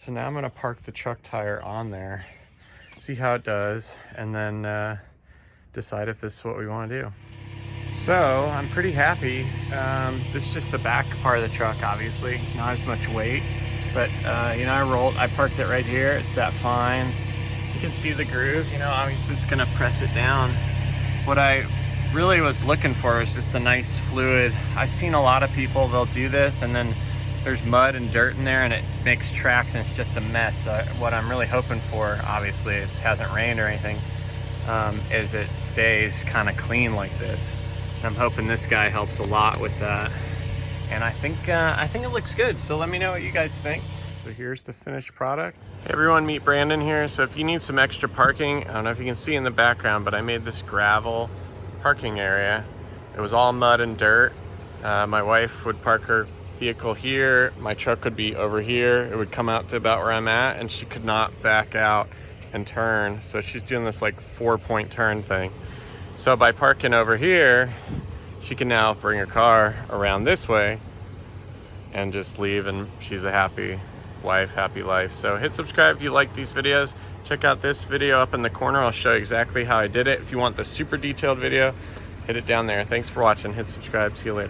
So now I'm gonna park the truck tire on there, see how it does, and then decide if this is what we want to do. So I'm pretty happy. This is just the back part of the truck, obviously, not as much weight, but you know, I parked it right here. It sat fine. You can see the groove, you know, obviously it's gonna press it down. What I really was looking for was just a nice fluid. I've seen a lot of people, they'll do this and then there's mud and dirt in there and it makes tracks and it's just a mess. So what I'm really hoping for, obviously it hasn't rained or anything, is it stays kind of clean like this. And I'm hoping this guy helps a lot with that. And I think it looks good. So let me know what you guys think. So here's the finished product. Hey everyone, meet Brandon here. So if you need some extra parking, I don't know if you can see in the background, but I made this gravel parking area. It was all mud and dirt. My wife would park her vehicle here, my truck would be over here, it would come out to about where I'm at, and she could not back out and turn, so she's doing this like 4-point turn thing. So by parking over here, she can now bring her car around this way and just leave, and she's a happy wife, happy life. So hit subscribe if you like these videos. Check out this video up in the corner. I'll show you exactly how I did it. If you want the super detailed video, hit it down there. Thanks for watching. Hit subscribe. See you later.